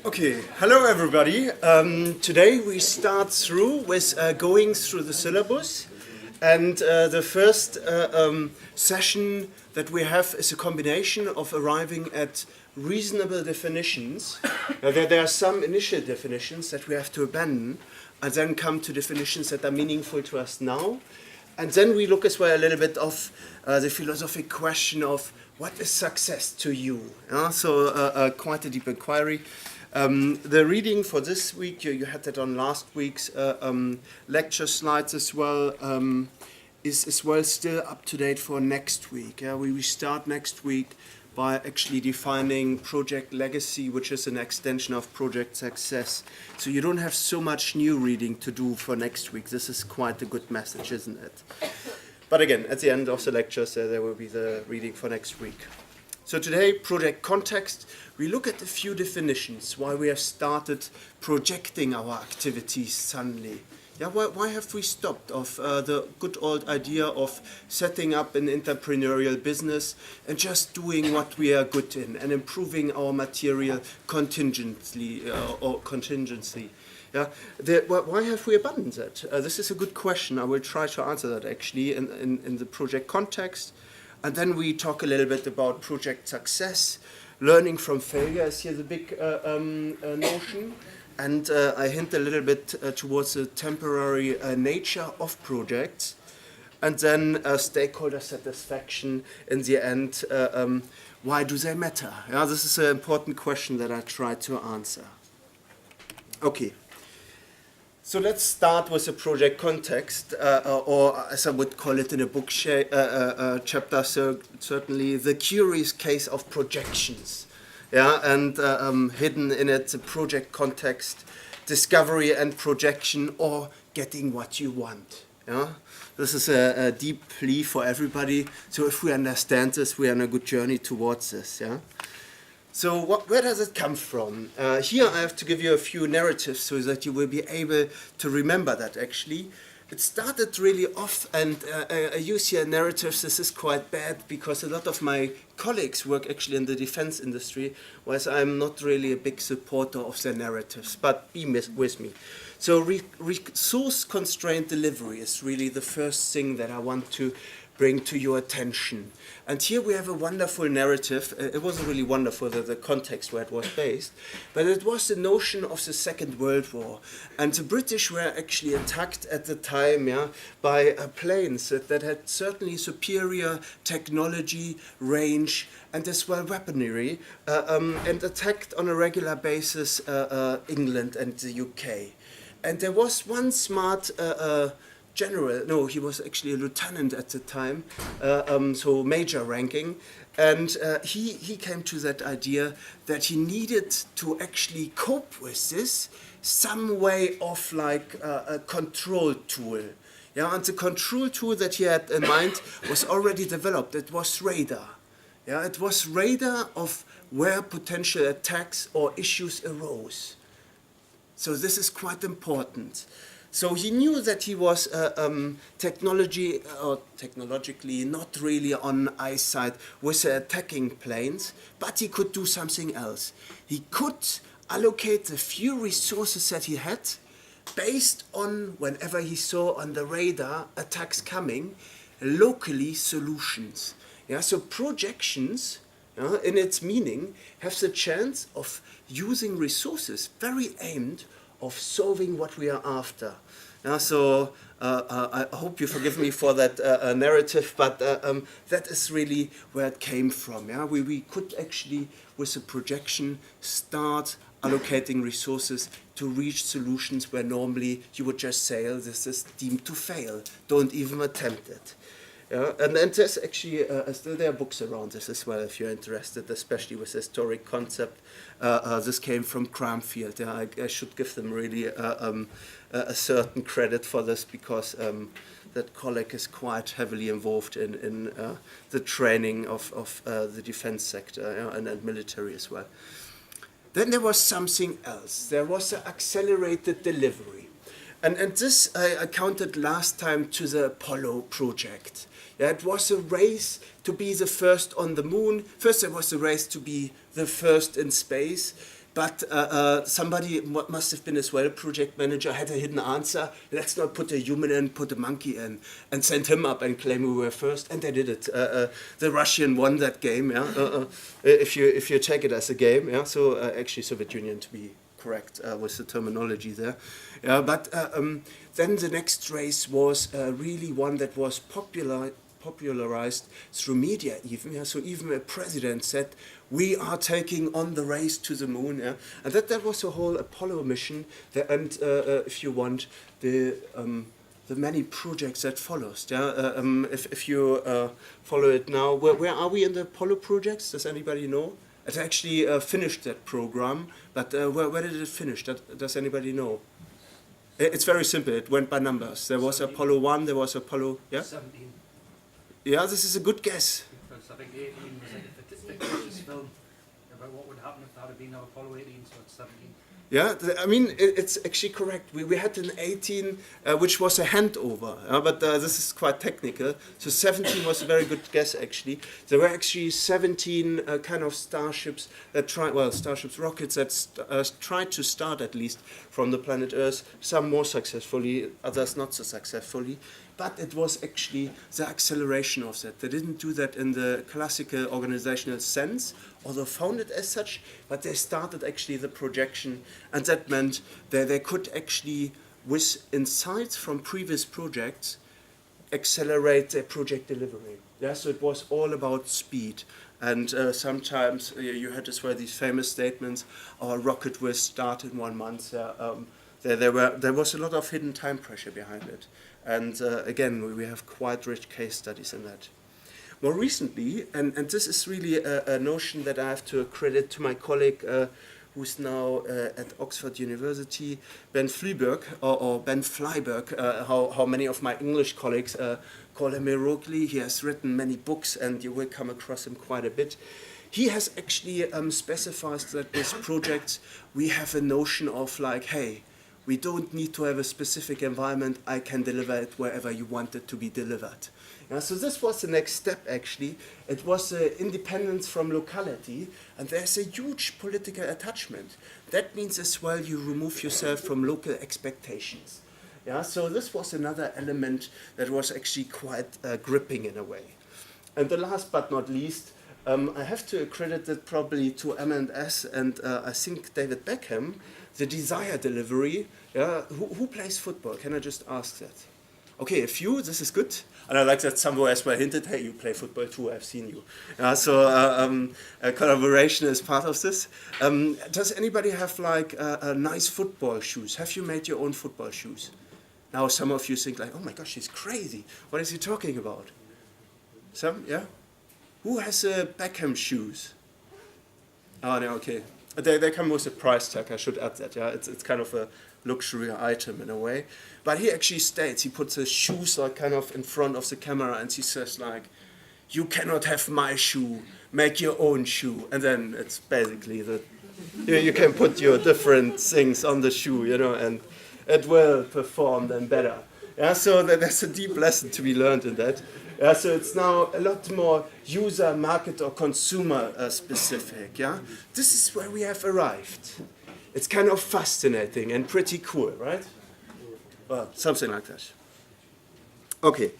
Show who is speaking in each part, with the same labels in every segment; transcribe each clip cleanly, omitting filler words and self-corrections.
Speaker 1: Okay, hello everybody. Today we start through with going through the syllabus, and the first session that we have is a combination of arriving at reasonable definitions. There are some initial definitions that we have to abandon, and then come to definitions that are meaningful to us now. And then we look as well a little bit of the philosophic question of what is success to you? So quite a deep inquiry. The reading for this week, you had that on last week's lecture slides as well, is as well still up to date for next week. We start next week by actually defining project legacy, which is an extension of project success. So you don't have so much new reading to do for next week. This is quite a good message, isn't it? But again, at the end of the lectures, there will be the reading for next week. So today, project context, we look at a few definitions, why we have started projecting our activities suddenly. Yeah, why have we stopped of the good old idea of setting up an entrepreneurial business and just doing what we are good in and improving our material contingency? Yeah, why have we abandoned that? This is a good question. I will try to answer that actually in the project context. And then we talk a little bit about project success. Learning from failure is here the big notion. And I hint a little bit towards the temporary nature of projects. And then stakeholder satisfaction in the end. Why do they matter? Yeah, this is an important question that I try to answer. Okay. So let's start with the project context, or as I would call it in a book chapter, so certainly the curious case of projections. Yeah, and hidden in it, the project context, discovery and projection, or getting what you want. Yeah, this is a deep plea for everybody. So if we understand this, we are on a good journey towards this. Yeah. So where does it come from? Here I have to give you a few narratives so that you will be able to remember that actually. It started really off, and I use here narratives. This is quite bad because a lot of my colleagues work actually in the defense industry, whereas I'm not really a big supporter of their narratives, but be with me. So resource-constrained delivery is really the first thing that I want to bring to your attention. And here we have a wonderful narrative. It wasn't really wonderful, the context where it was based, but it was the notion of the Second World War. And the British were actually attacked at the time by planes that had certainly superior technology, range, and as well weaponry, and attacked on a regular basis England and the UK. And there was one smart general, no, he was actually a lieutenant at the time, so major ranking, and he came to that idea that he needed to actually cope with this some way of like a control tool. Yeah, and the control tool that he had in mind was already developed. It was radar. Yeah, it was radar of where potential attacks or issues arose. So this is quite important. So he knew that he was technologically not really on eyesight with the attacking planes, but he could do something else. He could allocate the few resources that he had based on whenever he saw on the radar attacks coming, locally solutions. Yeah, so projections, in its meaning, have the chance of using resources very aimed of solving what we are after. So I hope you forgive me for that narrative, but that is really where it came from. Yeah, we could actually, with a projection, start allocating resources to reach solutions where normally you would just say, oh, this is deemed to fail. Don't even attempt it. Yeah, and there's actually still there are books around this as well if you're interested, especially with historic concept. This came from Cranfield. Yeah, I should give them really a certain credit for this because that colleague is quite heavily involved in the training of the defense sector and military as well. Then there was something else. There was an accelerated delivery. And this I counted last time to the Apollo project. Yeah, it was a race to be the first on the moon. First there was a race to be the first in space. but somebody must have been as well, project manager, had a hidden answer. Let's not put a human in, put a monkey in, and send him up and claim we were first. And they did it. The Russian won that game. Yeah, if you take it as a game. Yeah, so actually Soviet Union, to be correct, was the terminology there. Yeah, but then the next race was really one that was popularized through media even. Yeah? So even a president said, we are taking on the race to the moon. Yeah? And that was a whole Apollo mission. And if you want, the many projects that follows. Yeah? If you follow it now, where are we in the Apollo projects? Does anybody know? It actually finished that program, but where did it finish? Does anybody know? It's very simple. It went by numbers. There was 17. Apollo 1, there was Apollo... Yeah?
Speaker 2: 17.
Speaker 1: Yeah, this is a good guess.
Speaker 2: Because I think 18 was like a fictitious film about what would happen if there had been no Apollo 18, so it's 17.
Speaker 1: Yeah, I mean, it's actually correct. We had an 18, which was a handover, but this is quite technical. So 17 was a very good guess, actually. There were actually 17 kind of starships that rockets that tried to start at least from the planet Earth, some more successfully, others not so successfully. But it was actually the acceleration of that. They didn't do that in the classical organizational sense, although founded as such, but they started actually the projection, and that meant that they could actually, with insights from previous projects, accelerate their project delivery. Yeah, so it was all about speed. And sometimes you had as well these famous statements, our rocket will start in 1 month. There was a lot of hidden time pressure behind it. And again, we have quite rich case studies in that. More recently, and this is really a notion that I have to credit to my colleague who's now at Oxford University, Ben Flyberg, or Ben Flyberg, how many of my English colleagues call him heroically. He has written many books, and you will come across him quite a bit. He has actually specified that with projects, we have a notion of like, hey, we don't need to have a specific environment. I can deliver it wherever you want it to be delivered. Yeah, so this was the next step, actually. It was independence from locality, and there's a huge political attachment. That means as well you remove yourself from local expectations. Yeah, so this was another element that was actually quite gripping in a way. And the last but not least, I have to credit it probably to M&S and I think David Beckham, the desire delivery. Yeah, who plays football? Can I just ask that? Okay, a few, this is good. And I like that somewhere as well hinted, hey, you play football too, I've seen you. So collaboration is part of this. Does anybody have like nice football shoes? Have you made your own football shoes? Now some of you think like, oh my gosh, he's crazy. What is he talking about? Some, yeah? Who has Beckham shoes? Oh, no, okay. They come with a price tag, I should add that. Yeah, it's kind of a luxury item in a way. But he actually states, he puts his shoes like kind of in front of the camera and he says like, you cannot have my shoe, make your own shoe. And then it's basically that you can put your different things on the shoe, you know, and it will perform then better. Yeah, so there's a deep lesson to be learned in that. Yeah, so it's now a lot more user, market, or consumer specific. Yeah, this is where we have arrived. It's kind of fascinating and pretty cool, right? Well, something like that. Okay.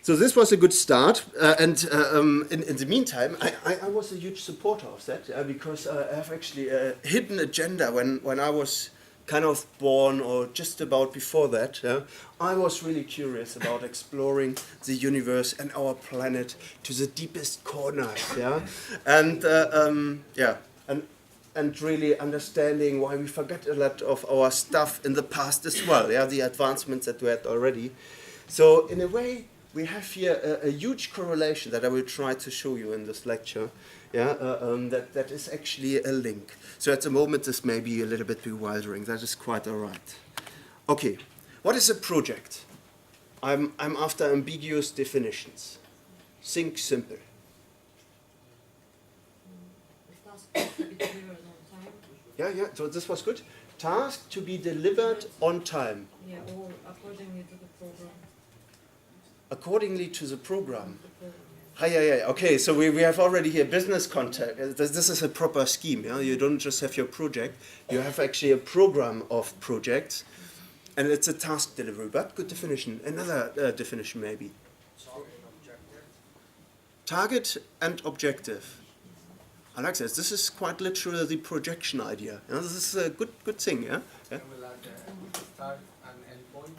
Speaker 1: So this was a good start, and in the meantime, I was a huge supporter of that because I have actually a hidden agenda when I was kind of born or just about before that. Yeah, I was really curious about exploring the universe and our planet to the deepest corners. Yeah, and and really understanding why we forget a lot of our stuff in the past as well. Yeah, the advancements that we had already. So in a way, we have here a huge correlation that I will try to show you in this lecture. Yeah, that is actually a link. So at the moment, this may be a little bit bewildering. That is quite all right. Okay, what is a project? I'm after ambiguous definitions. Think simple. Yeah, so this was good. Task to be delivered on time.
Speaker 3: Yeah, or accordingly to the program.
Speaker 1: Accordingly to the program. Yeah. Okay, so we have already here business context. This is a proper scheme. Yeah, you don't just have your project. You have actually a program of projects, and it's a task delivery. But good definition. Another definition maybe. Target and objective. I like this. This is quite literally the projection idea. Yeah, this is a good thing. Yeah.
Speaker 3: Start and end point.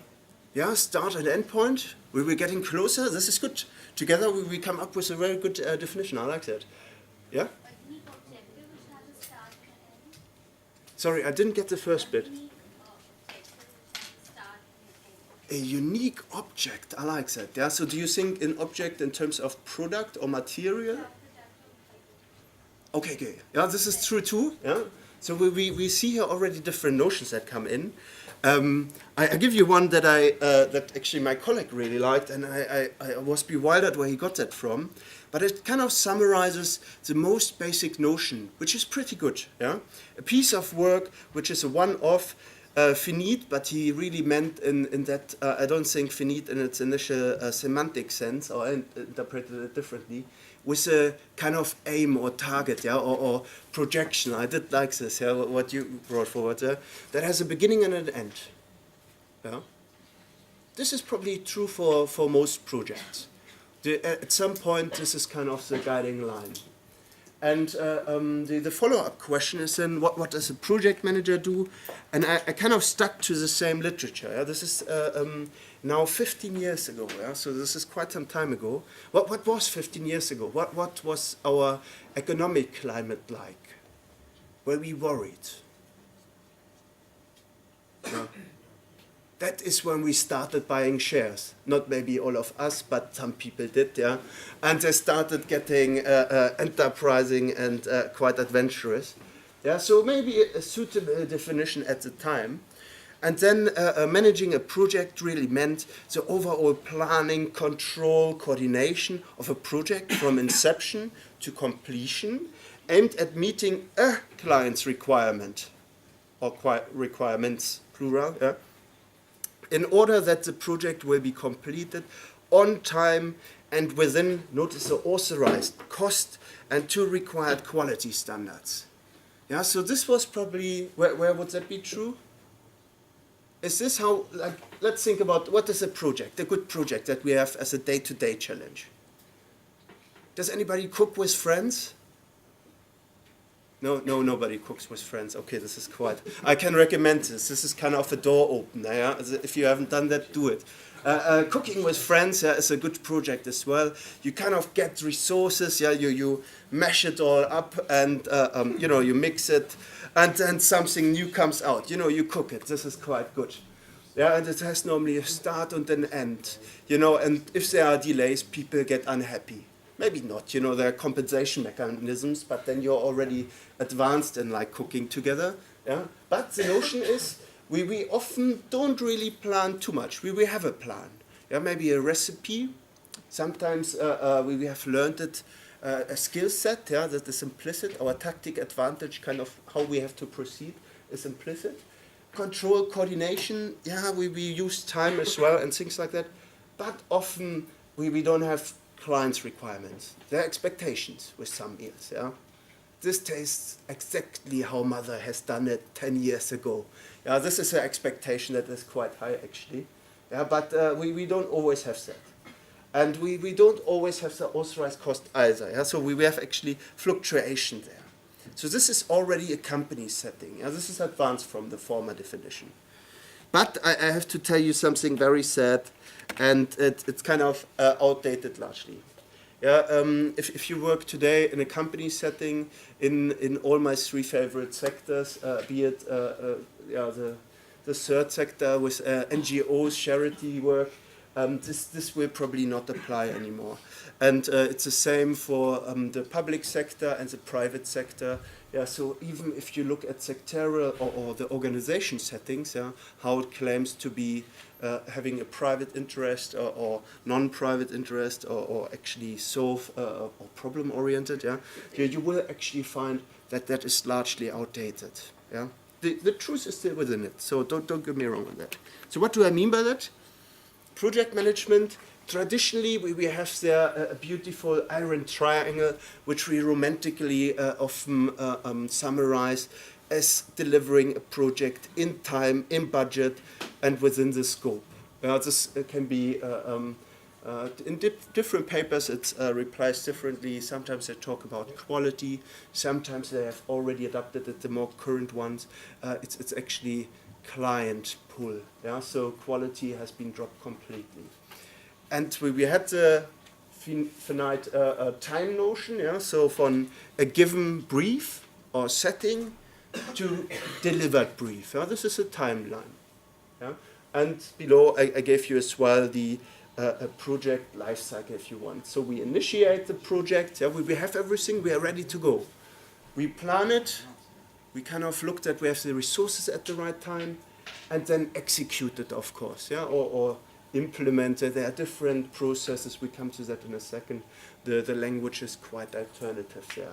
Speaker 1: Yeah, start and end point. We were getting closer. This is good. Together we come up with a very good definition. I like that. Yeah?
Speaker 4: A unique objective which has a start and an end.
Speaker 1: Sorry, I didn't get the first bit.
Speaker 4: A unique objective which has a start and an end.
Speaker 1: A unique object. I like that. Yeah. So do you think an object in terms of product or material? Okay. Yeah, this is true too. Yeah. So we see here already different notions that come in. I give you one that that actually my colleague really liked, and I was bewildered where he got that from. But it kind of summarizes the most basic notion, which is pretty good. Yeah, a piece of work which is a one-off, finite, but he really meant in that I don't think finite in its initial semantic sense, or I interpreted it differently, with a kind of aim or target, yeah, or projection. I did like this, yeah, what you brought forward there. That has a beginning and an end. Yeah. This is probably true for most projects. At some point, this is kind of the guiding line. And the follow-up question is then, what does a project manager do? And I kind of stuck to the same literature. Yeah? This is now 15 years ago, yeah? So this is quite some time ago. What was 15 years ago? What was our economic climate like? Were we worried? Yeah. That is when we started buying shares. Not maybe all of us, but some people did, yeah. And they started getting enterprising and quite adventurous. Yeah, so maybe a suitable definition at the time. And then managing a project really meant the overall planning, control, coordination of a project from inception to completion, aimed at meeting a client's requirement, or requirements, plural, yeah, in order that the project will be completed on time and within, notice, the authorized cost and to required quality standards. Yeah, so this was probably, where would that be true? Is this how, like, let's think about what is a project, a good project that we have as a day-to-day challenge. Does anybody cook with friends? No, nobody cooks with friends. Okay, this is quite... I can recommend this. This is kind of a door opener. Yeah? If you haven't done that, do it. Cooking with friends, yeah, is a good project as well. You kind of get resources. Yeah, you mash it all up, and you mix it, and then something new comes out. You cook it. This is quite good. Yeah, and it has normally a start and an end. And if there are delays, people get unhappy. Maybe not, there are compensation mechanisms, but then you're already advanced in like cooking together. Yeah? But the notion is we often don't really plan too much. We have a plan. Yeah? Maybe a recipe. Sometimes we have learned it, a skill set, yeah, that is implicit. Our tactic advantage, kind of how we have to proceed, is implicit. Control, coordination, yeah, we use time as well and things like that. But often we don't have clients' requirements. Their expectations with some meals. Yeah, this tastes exactly how mother has done it 10 years ago. Yeah, this is an expectation that is quite high actually. Yeah, but we don't always have that, and we don't always have the authorized cost either. Yeah, so we have actually fluctuation there. So this is already a company setting. Yeah, this is advanced from the former definition. But I have to tell you something very sad, and it's kind of outdated largely. Yeah, if you work today in a company setting in all my three favorite sectors, be it the third sector with NGOs, charity work, this will probably not apply anymore. And it's the same for the public sector and the private sector. Yeah, so even if you look at sectorial or the organization settings, yeah, how it claims to be having a private interest or non-private interest or actually solve or problem-oriented, yeah, you will actually find that is largely outdated. Yeah, the truth is still within it. So don't get me wrong on that. So what do I mean by that? Project management Traditionally, we have there a beautiful iron triangle, which we romantically often summarize as delivering a project in time, in budget, and within the scope. This can be in different papers. It's replies differently. Sometimes they talk about quality. Sometimes they have already adapted it. The more current ones, it's actually client pull. Yeah, so quality has been dropped completely. And we had the finite time notion. Yeah, so from a given brief or setting to delivered brief. Yeah? This is a timeline. Yeah? And below, I gave you as well the a project life cycle, if you want. So we initiate the project. Yeah? We have everything. We are ready to go. We plan it. We kind of look that we have the resources at the right time, and then execute it, of course. Yeah? Or implement it. There are different processes. We come to that in a second. The language is quite alternative there.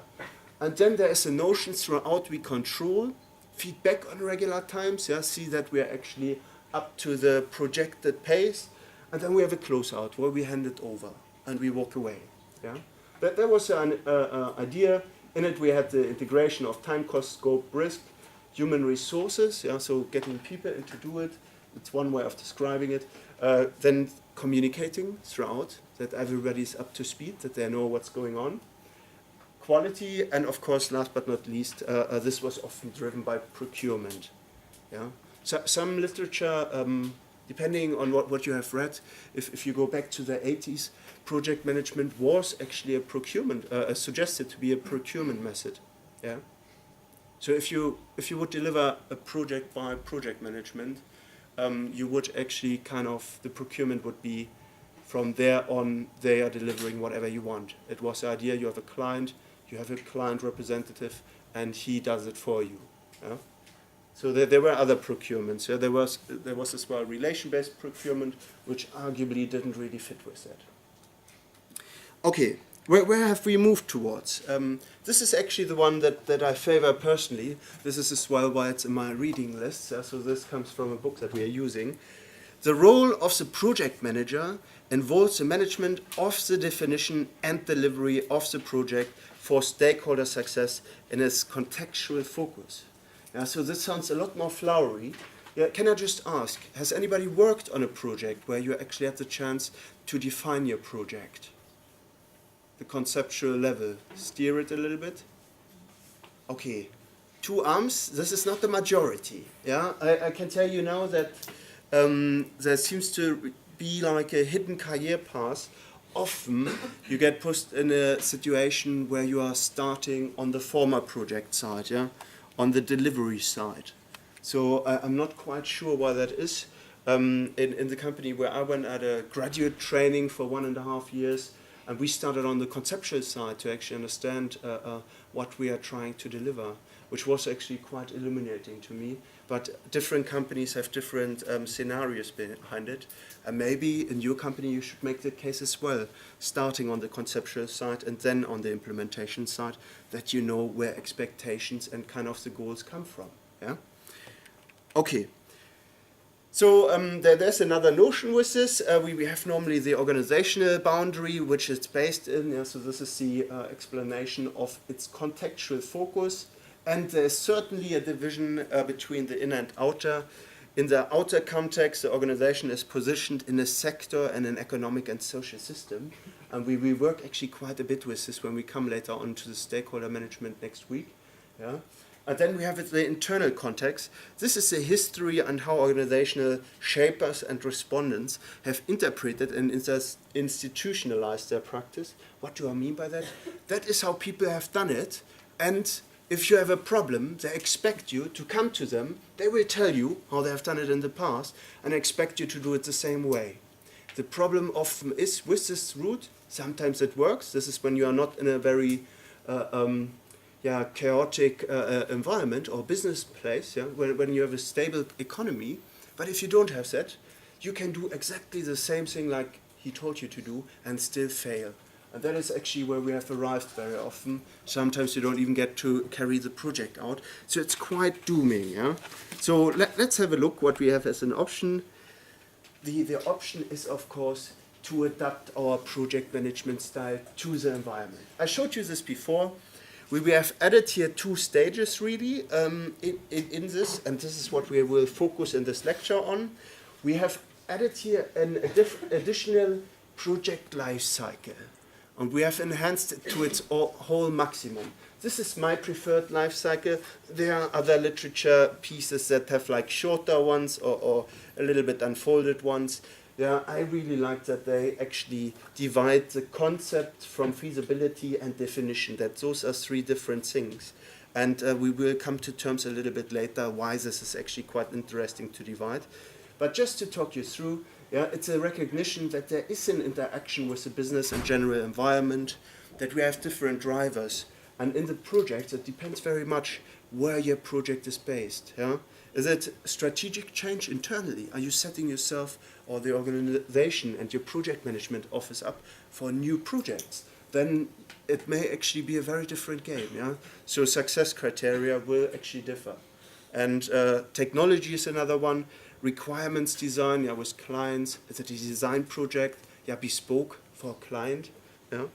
Speaker 1: And then there is a notion throughout we control, feedback on regular times, yeah, see that we are actually up to the projected pace, and then we have a closeout where we hand it over and we walk away. Yeah? That was an idea. In it we had the integration of time, cost, scope, risk, human resources, yeah, so getting people in to do it. It's one way of describing it. Then communicating throughout, that everybody's up to speed, that they know what's going on. Quality, and of course, last but not least, this was often driven by procurement. Yeah? So, some literature, depending on what you have read, if you go back to the 80s, project management was actually a procurement, suggested to be a procurement method. Yeah? So if you would deliver a project by project management, you would actually the procurement would be from there on, they are delivering whatever you want. It was the idea, you have a client representative, and he does it for you. Yeah? So there were other procurements. Yeah? There was as well relation-based procurement, which arguably didn't really fit with that. Okay, where have we moved towards? This is actually the one that I favor personally. This is as well why it's in my reading list. So this comes from a book that we are using. The role of the project manager involves the management of the definition and delivery of the project for stakeholder success in its contextual focus. Yeah, so this sounds a lot more flowery. Yeah, can I just ask, has anybody worked on a project where you actually had the chance to define your project? The conceptual level, steer it a little bit? Okay, 2 arms, this is not the majority. Yeah, I can tell you now that there seems to be like a hidden career path. Often you get put in a situation where you are starting on the former project side, yeah, on the delivery side. So I'm not quite sure why that is. In the company where I went at a graduate training for 1.5 years, and we started on the conceptual side to actually understand what we are trying to deliver, which was actually quite illuminating to me. But different companies have different scenarios behind it. And maybe in your company you should make the case as well, starting on the conceptual side and then on the implementation side, that you know where expectations and kind of the goals come from. Yeah? Okay. So there's another notion with this. We have normally the organizational boundary, which is based in, yeah, so this is the explanation of its contextual focus. And there's certainly a division between the inner and outer. In the outer context, the organization is positioned in a sector and an economic and social system. And we work actually quite a bit with this when we come later on to the stakeholder management next week. Yeah? And then we have the internal context. This is the history and how organizational shapers and respondents have interpreted and institutionalized their practice. What do I mean by that? That is how people have done it. And if you have a problem, they expect you to come to them. They will tell you how they have done it in the past and expect you to do it the same way. The problem often is with this route, sometimes it works. This is when you are not in a very chaotic environment or business place, yeah, when you have a stable economy. But if you don't have that, you can do exactly the same thing like he told you to do and still fail. And that is actually where we have arrived very often. Sometimes you don't even get to carry the project out. So it's quite dooming. Yeah? So let's have a look what we have as an option. The option is, of course, to adapt our project management style to the environment. I showed you this before. We have added here 2 stages really in this, and this is what we will focus in this lecture on. We have added here an additional project life cycle, and we have enhanced it to its whole maximum. This is my preferred life cycle. There are other literature pieces that have like shorter ones or a little bit unfolded ones. Yeah, I really like that they actually divide the concept from feasibility and definition, that those are 3 different things. And we will come to terms a little bit later why this is actually quite interesting to divide. But just to talk you through, yeah, it's a recognition that there is an interaction with the business and general environment, that we have different drivers. And in the project, it depends very much where your project is based. Yeah? Is it strategic change internally? Are you setting yourself or the organization and your project management office up for new projects? Then it may actually be a very different game. Yeah? So success criteria will actually differ. And technology is another one. Requirements design, yeah, with clients. Is it a design project? Yeah, bespoke for a client. Yeah.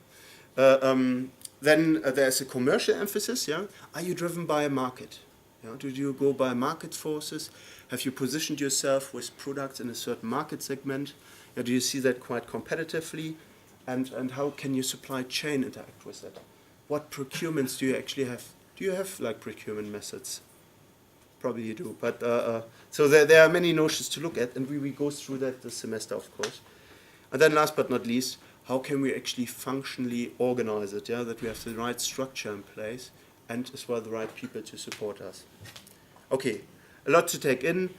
Speaker 1: Then there's a commercial emphasis. Yeah. Are you driven by a market? Yeah. Do you go by market forces? Have you positioned yourself with products in a certain market segment? Yeah, do you see that quite competitively? And how can your supply chain interact with that? What procurements do you actually have? Do you have like procurement methods? Probably you do, but so there are many notions to look at, and we go through that this semester, of course. And then last but not least, how can we actually functionally organize it, yeah, that we have the right structure in place and as well the right people to support us. Okay, a lot to take in.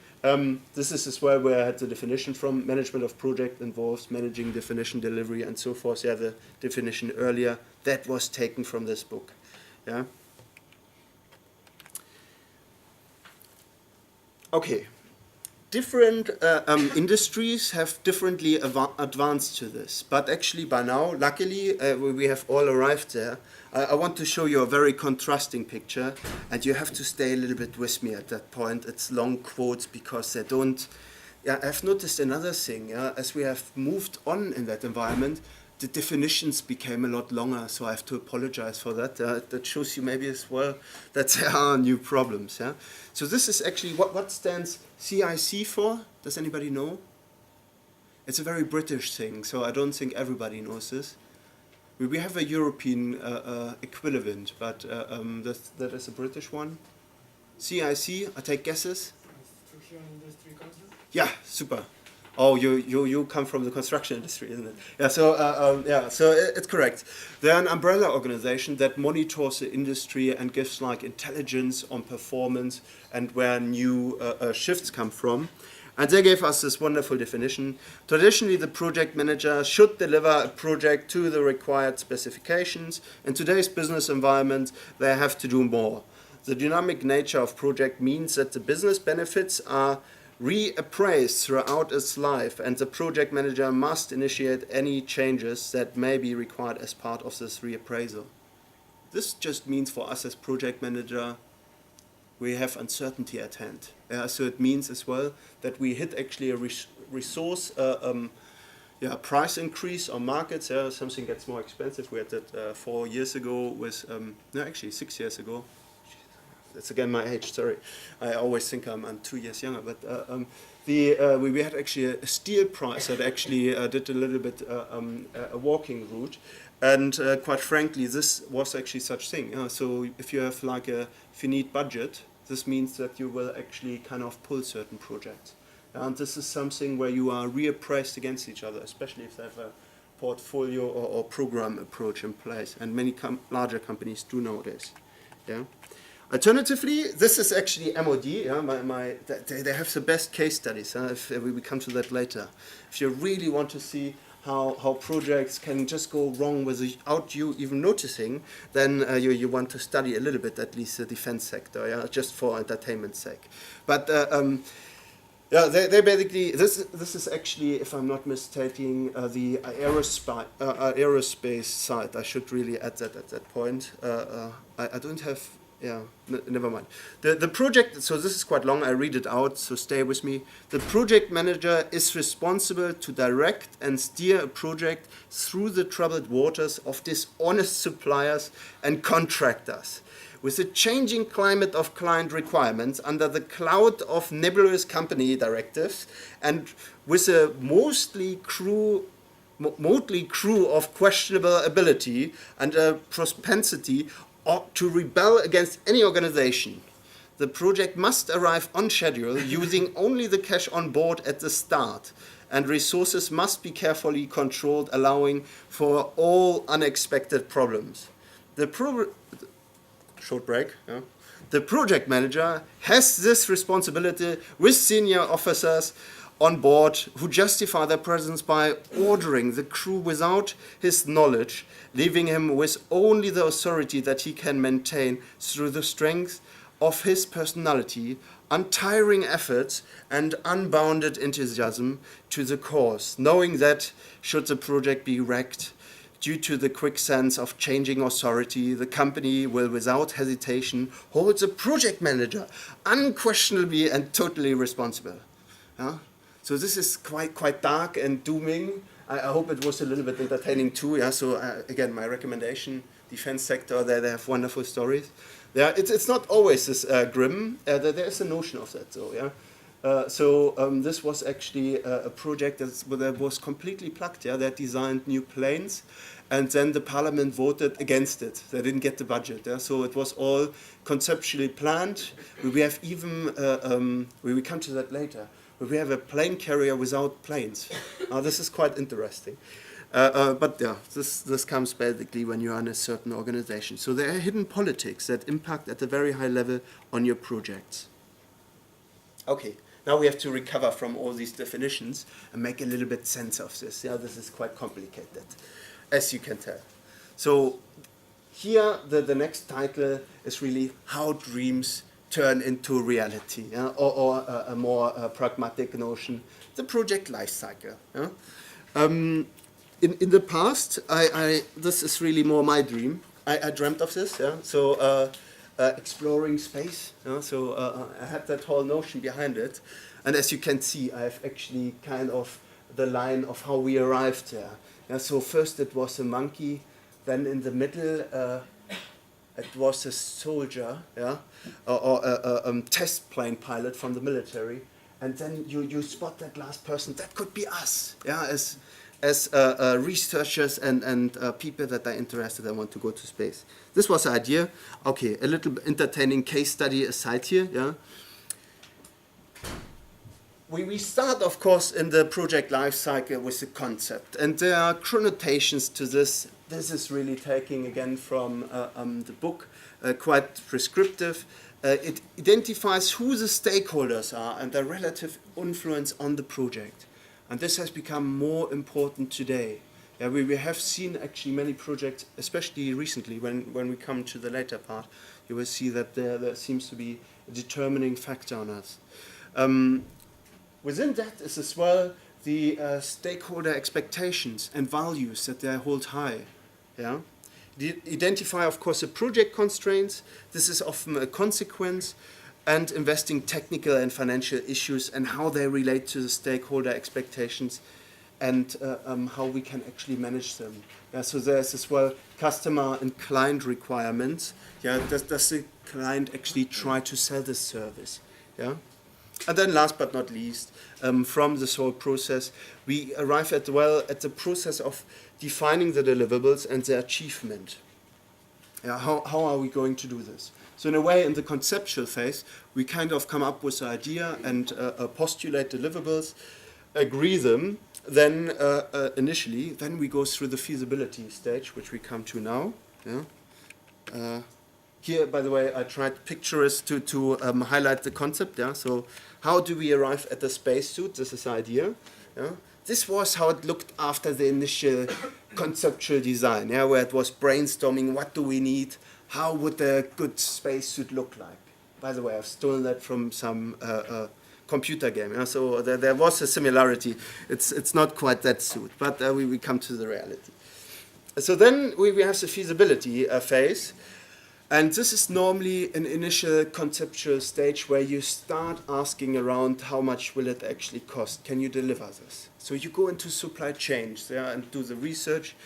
Speaker 1: This is as well where I had the definition from. Management of project involves managing definition, delivery, and so forth. Yeah, the definition earlier, that was taken from this book. Yeah. Okay, different industries have differently advanced to this, but actually by now, luckily, we have all arrived there. I want to show you a very contrasting picture, and you have to stay a little bit with me at that point. It's long quotes because they don't... Yeah, I've noticed another thing. As we have moved on in that environment, the definitions became a lot longer, so I have to apologize for that. That shows you maybe as well that there are new problems. Yeah. So this is actually what stands CIC for? Does anybody know? It's a very British thing, so I don't think everybody knows this. We have a European equivalent, but that is a British one. CIC, I take guesses?
Speaker 3: Construction Industry Council?
Speaker 1: Yeah, super. Oh, you come from the construction industry, isn't it? Yeah, so it's correct. They're an umbrella organization that monitors the industry and gives like intelligence on performance and where new shifts come from. And they gave us this wonderful definition. Traditionally, the project manager should deliver a project to the required specifications. In today's business environment, they have to do more. The dynamic nature of project means that the business benefits are reappraised throughout its life, and the project manager must initiate any changes that may be required as part of this reappraisal. This just means for us as project manager, we have uncertainty at hand. So it means as well that we hit actually a resource price increase on markets. Something gets more expensive. We had that 4 years ago with, no, actually 6 years ago. That's again my age, sorry. I always think I'm 2 years younger, but we had actually a steel price that actually did a little bit a walking route, and quite frankly, this was actually such thing. So if you have like a finite budget, this means that you will actually kind of pull certain projects, and this is something where you are reappraised against each other, especially if they have a portfolio or program approach in place, and many larger companies do nowadays. Yeah. Alternatively, this is actually MOD. Yeah, they have the best case studies. If we come to that later. If you really want to see how projects can just go wrong without you even noticing, then you want to study a little bit at least the defense sector, yeah, just for entertainment's sake. But yeah, they basically this is actually, if I'm not mistaking, the aerospace side. I should really add that at that point. I don't have yeah, never mind. The project, so this is quite long, I read it out, so stay with me. The project manager is responsible to direct and steer a project through the troubled waters of dishonest suppliers and contractors. With the changing climate of client requirements under the cloud of nebulous company directives and with a motley crew of questionable ability and a propensity to rebel against any organization. The project must arrive on schedule using only the cash on board at the start, and resources must be carefully controlled, allowing for all unexpected problems. Short break. Yeah. The project manager has this responsibility with senior officers on board who justify their presence by ordering the crew without his knowledge, leaving him with only the authority that he can maintain through the strength of his personality, untiring efforts, and unbounded enthusiasm to the cause, knowing that, should the project be wrecked, due to the quick sense of changing authority, the company will without hesitation hold the project manager unquestionably and totally responsible. Yeah? So this is quite dark and dooming. I hope it was a little bit entertaining too. Yeah. So again, my recommendation: defense sector. They have wonderful stories. Yeah. It's not always this grim. There is a notion of that. So yeah. This was actually a project that was completely plucked. Yeah. They designed new planes, and then the parliament voted against it. They didn't get the budget. Yeah. So it was all conceptually planned. We have even we come to that later. We have a plane carrier without planes. This is quite interesting. But yeah, this comes basically when you are in a certain organization. So there are hidden politics that impact at a very high level on your projects. Okay, now we have to recover from all these definitions and make a little bit sense of this. Yeah, this is quite complicated, as you can tell. So here, the next title is really How Dreams Turn into Reality, yeah? or a more pragmatic notion, the project life cycle. Yeah? In the past, this is really more my dream. I dreamt of this, yeah? So exploring space. Yeah? So I had that whole notion behind it. And as you can see, I have actually kind of the line of how we arrived there. Yeah? So first it was a monkey, then in the middle, it was a soldier, yeah, or a test plane pilot from the military, and then you spot that last person. That could be us, yeah, as researchers and people that are interested and want to go to space. This was the idea. Okay, a little entertaining case study aside here, yeah. We start, of course, in the project life cycle with the concept, and there are connotations to this. This is really taking again from the book, quite prescriptive. It identifies who the stakeholders are and their relative influence on the project. And this has become more important today. Yeah, we have seen actually many projects, especially recently, when we come to the later part, you will see that there seems to be a determining factor on us. Within that is as well the stakeholder expectations and values that they hold high. Yeah? Identify, of course, the project constraints. This is often a consequence, and investing technical and financial issues and how they relate to the stakeholder expectations and how we can actually manage them. Yeah, so there's as well customer and client requirements. Yeah, does the client actually try to sell this service? Yeah. And then last but not least, from this whole process, we arrive at the process of defining the deliverables and their achievement. Yeah, how are we going to do this? So in a way, in the conceptual phase, we kind of come up with the idea and postulate deliverables, agree them, then initially, then we go through the feasibility stage, which we come to now. Yeah. Here, by the way, I tried pictures to highlight the concept. Yeah. So how do we arrive at the spacesuit? This is the idea. Yeah. This was how it looked after the initial conceptual design, yeah, where it was brainstorming, what do we need, how would a good spacesuit look like. By the way, I've stolen that from some computer game, yeah, so there was a similarity. It's not quite that suit, but we come to the reality. So then we have the feasibility phase. And this is normally an initial conceptual stage where you start asking around how much will it actually cost? Can you deliver this? So you go into supply chains and do the research.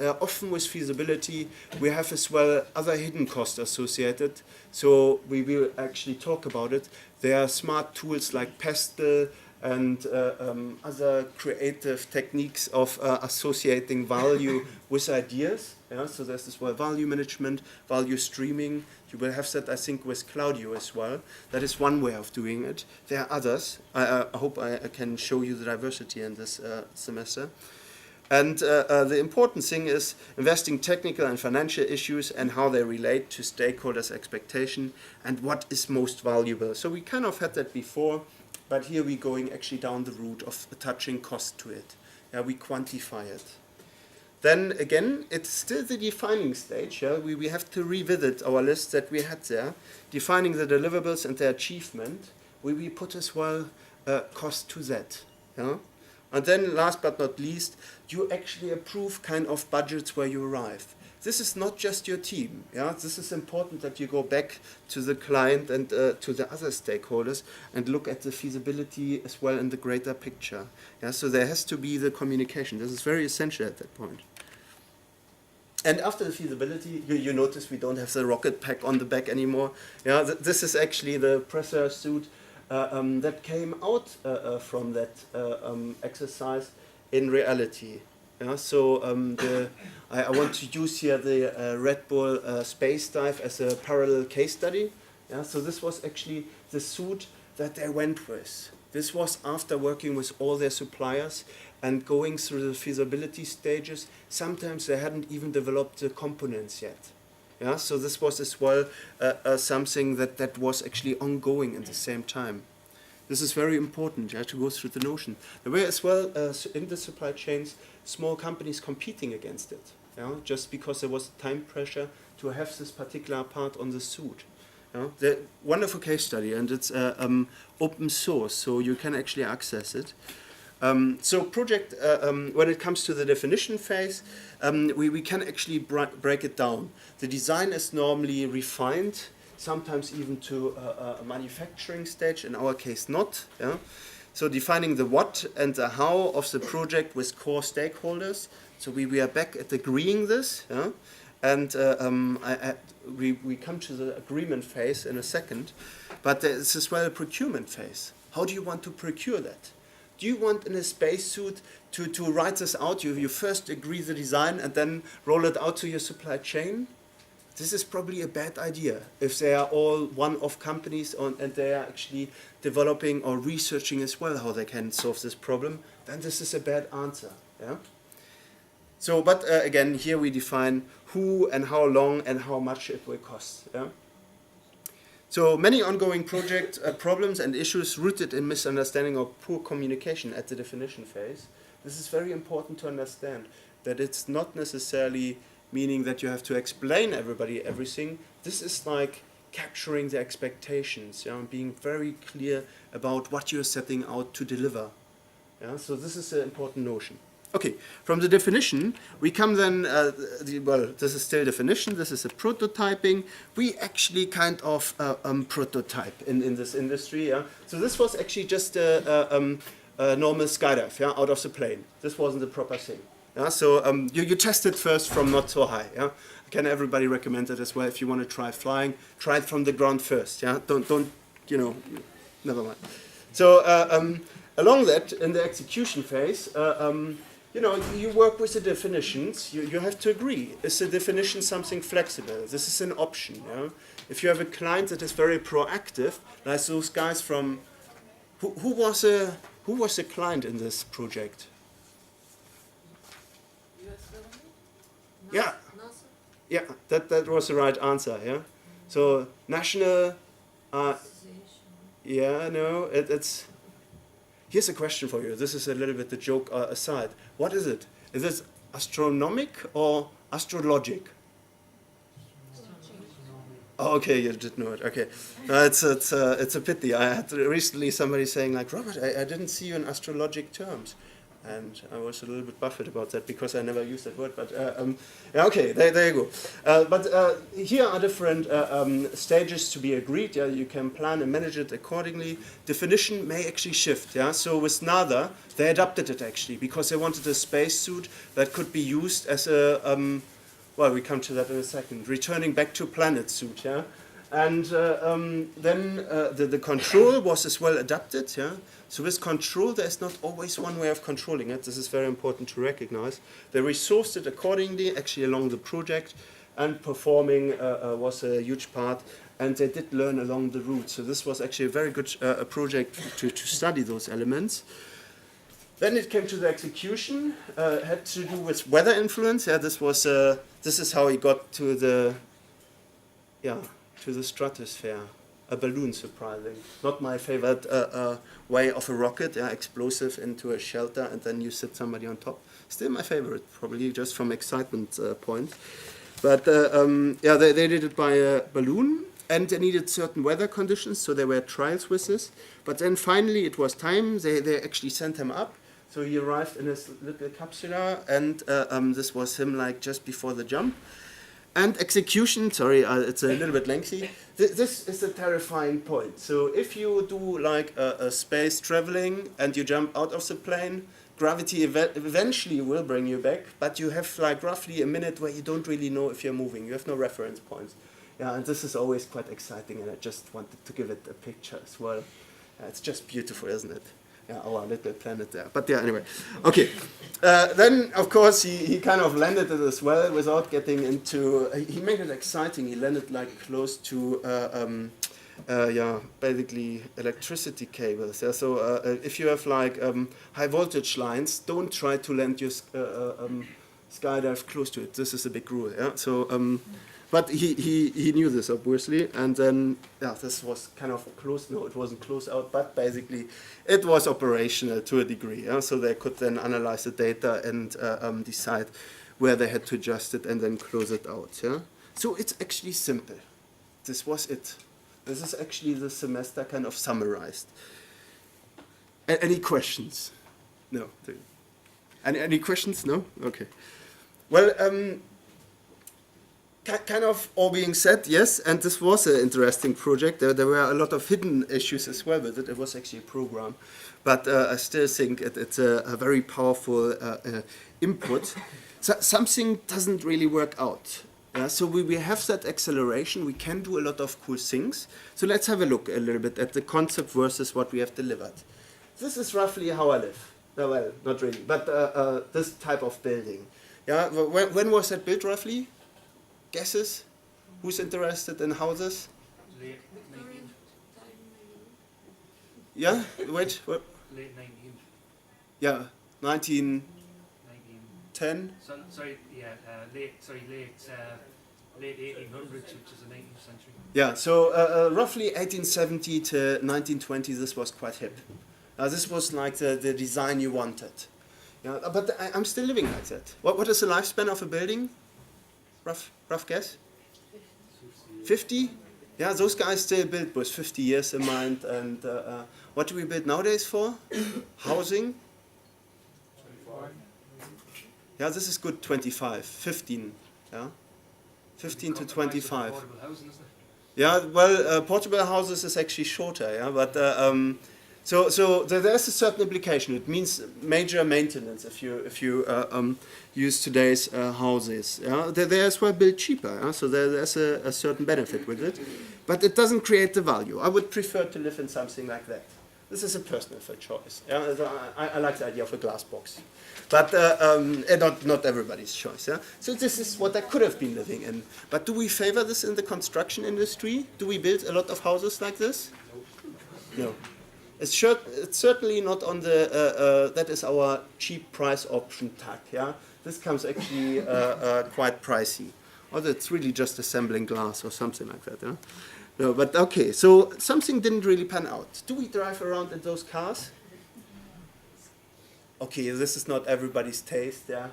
Speaker 1: Often with feasibility, we have as well other hidden costs associated. So we will actually talk about it. There are smart tools like Pestle and other creative techniques of associating value with ideas. Yeah? So there's as well value management, value streaming. You will have that, I think, with Claudio as well. That is one way of doing it. There are others. I hope I can show you the diversity in this semester. And the important thing is investing technical and financial issues and how they relate to stakeholders' expectation and what is most valuable. So we kind of had that before, but here we're going actually down the route of attaching cost to it. Yeah, we quantify it. Then again, it's still the defining stage. Yeah? We have to revisit our list that we had there, defining the deliverables and their achievement. We put as well cost to that. Yeah? And then last but not least, you actually approve kind of budgets where you arrive. This is not just your team. Yeah? This is important that you go back to the client and to the other stakeholders and look at the feasibility as well in the greater picture. Yeah? So there has to be the communication. This is very essential at that point. And after the feasibility, you notice we don't have the rocket pack on the back anymore. Yeah? This is actually the pressure suit that came out from that exercise in reality. Yeah, so I want to use here the Red Bull space dive as a parallel case study. Yeah, so this was actually the suit that they went with. This was after working with all their suppliers and going through the feasibility stages. Sometimes they hadn't even developed the components yet. Yeah, so this was as well something that was actually ongoing at the same time. This is very important, to go through the notion. There were as well in the supply chains small companies competing against it, just because there was time pressure to have this particular part on the suit. The wonderful case study, and it's open source, so you can actually access it. So project, when it comes to the definition phase, we can actually break it down. The design is normally refined, sometimes even to a manufacturing stage, in our case not. Yeah? So defining the what and the how of the project with core stakeholders. So we are back at agreeing this. Yeah? And we come to the agreement phase in a second. But there is as well a procurement phase. How do you want to procure that? Do you want in a spacesuit to write this out? You first agree the design and then roll it out to your supply chain? This is probably a bad idea. If they are all one-off companies and they are actually developing or researching as well how they can solve this problem, then this is a bad answer. Yeah? So, but again, here we define who and how long and how much it will cost. Yeah? So many ongoing project problems and issues rooted in misunderstanding or poor communication at the definition phase. This is very important to understand, that it's not necessarily meaning that you have to explain everybody everything. This is like capturing the expectations, and being very clear about what you're setting out to deliver. Yeah? So this is an important notion. Okay, from the definition, we come then, well, this is still definition, this is a prototyping. We actually kind of prototype in this industry. Yeah? So this was actually just a normal skydive, out of the plane. This wasn't the proper thing. Yeah? So you test it first from not so high. Yeah? Can everybody recommend it as well? If you want to try flying, try it from the ground first. Yeah? Don't never mind. So along that, in the execution phase, you work with the definitions. You have to agree. Is the definition something flexible? This is an option. Yeah? If you have a client that is very proactive, like those guys from, who was a client in this project? Yeah, yeah, that was the right answer. Yeah, so national. Yeah, no, it's. Here's a question for you. This is a little bit the joke aside. What is it? Is it astronomic or astrologic? Oh, okay, you did know it. Okay, it's a pity. I had recently somebody saying like, Robert, I didn't see you in astrologic terms. And I was a little bit buffeted about that because I never used that word, but yeah, okay, there you go. But here are different stages to be agreed. Yeah, you can plan and manage it accordingly. Definition may actually shift. Yeah, so with NADA, they adapted it actually because they wanted a spacesuit that could be used as a well, we come to that in a second. Returning back to planet suit. Yeah. And then the control was as well adapted. Yeah? So with control, there's not always one way of controlling it. This is very important to recognize. They resourced it accordingly, actually along the project, and performing was a huge part. And they did learn along the route. So this was actually a very good project to study those elements. Then it came to the execution. Had to do with weather influence. Yeah, this is how he got to the to the stratosphere, a balloon, surprising. Not my favorite way of a rocket, explosive into a shelter and then you sit somebody on top. Still my favorite, probably just from excitement point. But yeah, they did it by a balloon and they needed certain weather conditions, so there were trials with this. But then finally it was time, they actually sent him up. So he arrived in his little capsula and this was him like just before the jump. And execution, sorry, it's a little bit lengthy. This is a terrifying point. So if you do like a space traveling and you jump out of the plane, gravity eventually will bring you back, but you have like roughly a minute where you don't really know if you're moving. You have no reference points. Yeah, and this is always quite exciting, and I just wanted to give it a picture as well. It's just beautiful, isn't it? Yeah, our little planet there. But yeah, anyway. Okay. Then, of course, he kind of landed it as well without getting into... He made it exciting. He landed like close to, yeah, basically electricity cables. Yeah? So if you have like high voltage lines, don't try to land your skydive close to it. This is a big rule. Yeah. So... but he knew this, obviously, and then, yeah, this was kind of close. No, it wasn't close out, but basically it was operational to a degree. Yeah? So they could then analyze the data and decide where they had to adjust it and then close it out. Yeah? So it's actually simple. This was it. This is actually the semester kind of summarized. Any questions? No. Any questions? No? Okay. Well, kind of all being said, yes, and this was an interesting project. There were a lot of hidden issues as well with it. It was actually a program. But I still think it's a very powerful input. So something doesn't really work out. So we have that acceleration. We can do a lot of cool things. So let's have a look a little bit at the concept versus what we have delivered. This is roughly how I live. Well, not really, but this type of building. Yeah, when was that built roughly? Guesses? Who's interested in houses?
Speaker 2: Late 19th.
Speaker 1: Yeah, wait. What?
Speaker 2: Late 19th.
Speaker 1: Yeah, 1910.
Speaker 2: 19. Sorry, yeah, late 1800s, which is the 19th century.
Speaker 1: Yeah, so roughly 1870 to 1920, this was quite hip. This was like the design you wanted. Yeah, but I'm still living like that. What is the lifespan of a building? Rough guess? 50? Yeah, those guys still build with 50 years in mind. And what do we build nowadays for? Housing?
Speaker 2: 25.
Speaker 1: Yeah, this is good, 25. 15, yeah? 15 to 25.
Speaker 2: Portable housing, isn't it?
Speaker 1: Yeah, well, portable houses is actually shorter, yeah? But so there's a certain implication. It means major maintenance if you use today's houses. Yeah? They're as well built cheaper, yeah? So there's a certain benefit with it. But it doesn't create the value. I would prefer to live in something like that. This is a personal choice. Yeah? I like the idea of a glass box. But not everybody's choice. Yeah? So this is what I could have been living in. But do we favor this in the construction industry? Do we build a lot of houses like this? No. It's certainly not on the, that is our cheap price option tag, yeah? This comes actually quite pricey. Or it's really just assembling glass or something like that, yeah? No, but okay, so something didn't really pan out. Do we drive around in those cars? Okay, this is not everybody's taste, yeah?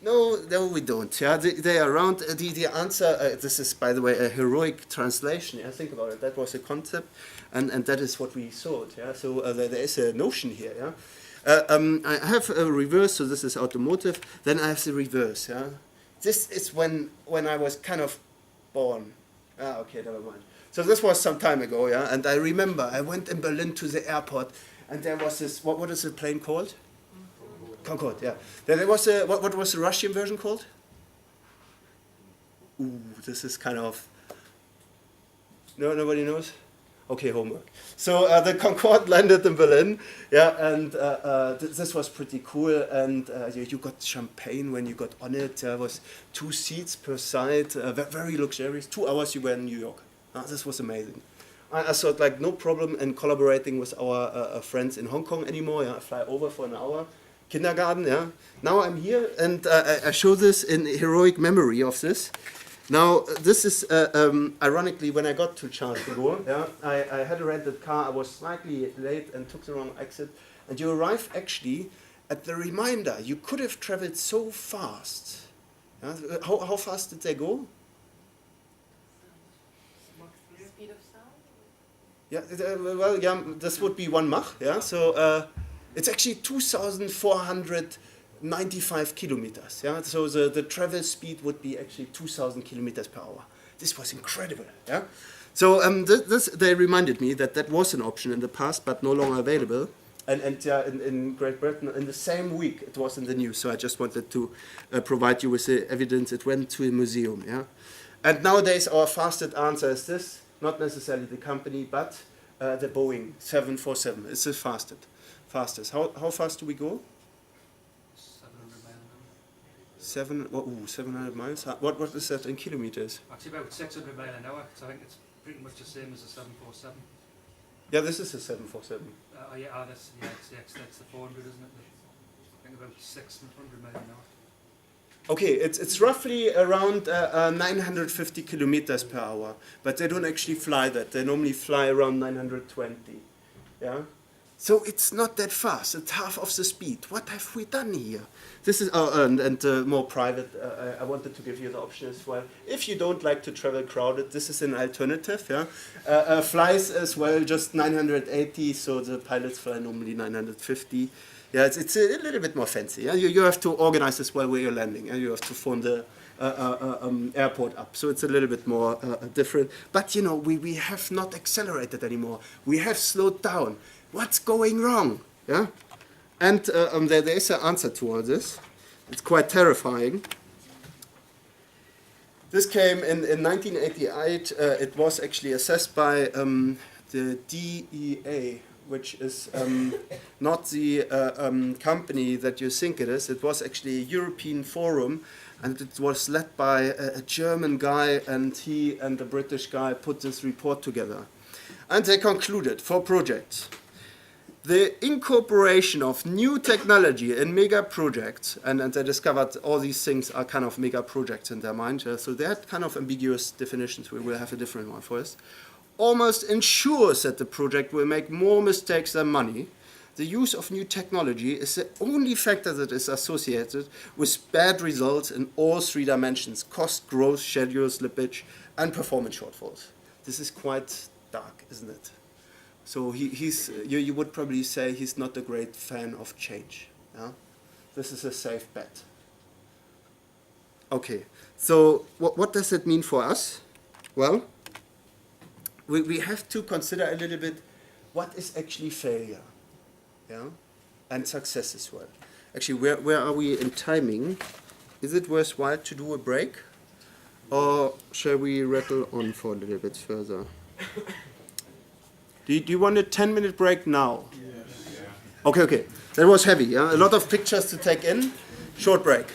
Speaker 1: No, we don't. Yeah, they are around. The answer. This is, by the way, a heroic translation. Yeah, think about it. That was a concept, and that is what we thought. Yeah, so there is a notion here. Yeah, I have a reverse, so this is automotive. Then I have the reverse. Yeah, this is when I was kind of born. Ah, okay, never mind. So this was some time ago, yeah. And I remember I went in Berlin to the airport, and there was this. What is the plane called? Concorde. Yeah. Then there was a what was the Russian version called? Ooh, this is kind of. No, nobody knows. Okay, homework. So the Concorde landed in Berlin, yeah, and this was pretty cool. And you got champagne when you got on it. There was 2 seats per side, very luxurious. 2 hours you were in New York. This was amazing. I thought like no problem in collaborating with our friends in Hong Kong anymore. Yeah, I fly over for an hour. Kindergarten. Yeah. Now I'm here, and I show this in heroic memory of this. Now, this is, ironically, when I got to Charles de Gaulle, yeah, I had a rented car, I was slightly late and took the wrong exit, and you arrive actually at the reminder, you could have traveled so fast. Yeah? How fast did they go?
Speaker 5: Speed of sound?
Speaker 1: Yeah, well, yeah, this would be 1 Mach, yeah, so it's actually 2,495 kilometers. Yeah, so the travel speed would be actually 2,000 kilometers per hour. This was incredible. Yeah, so this they reminded me that was an option in the past, but no longer available. And in Great Britain, in the same week, it was in the news. So I just wanted to provide you with the evidence. It went to a museum. Yeah, and nowadays our fastest answer is this: not necessarily the company, but the Boeing 747. It's the fastest. How fast do we go?
Speaker 2: 700 miles an hour.
Speaker 1: 700 miles? What is that in kilometers?
Speaker 2: Actually about 600 miles an hour, so I think it's pretty much the same as a 747.
Speaker 1: Yeah, this is a 747.
Speaker 2: That's the 400, isn't it? I think about 600 miles an hour.
Speaker 1: Okay, it's roughly around 950 kilometers per hour, but they don't actually fly that. They normally fly around 920. Yeah? So it's not that fast. It's half of the speed. What have we done here? This is more private. I wanted to give you the option as well. If you don't like to travel crowded, this is an alternative. Yeah, flies as well, just 980. So the pilots fly normally 950. Yeah, it's a little bit more fancy. Yeah, you have to organize as well where you're landing. And you have to form the airport up. So it's a little bit more different. But you know, we have not accelerated anymore. We have slowed down. What's going wrong? Yeah, and there is an answer to all this. It's quite terrifying. This came in 1988. It was actually assessed by the DEA, which is not the company that you think it is. It was actually a European forum, and it was led by a German guy, and he and a British guy put this report together. And they concluded, for projects, the incorporation of new technology in mega projects, and they discovered all these things are kind of mega projects in their mind, so they had kind of ambiguous definitions. We will have a different one for us. Almost ensures that the project will make more mistakes than money. The use of new technology is the only factor that is associated with bad results in all 3 dimensions: cost, growth, schedule slippage, and performance shortfalls. This is quite dark, isn't it? So you would probably say he's not a great fan of change. Yeah? This is a safe bet. Okay, so what does it mean for us? Well, we have to consider a little bit what is actually failure, yeah, and success as well. Actually, where are we in timing? Is it worthwhile to do a break, or shall we rattle on for a little bit further? Do you want a 10-minute break now? Yes. Okay. That was heavy. Yeah? A lot of pictures to take in. Short break.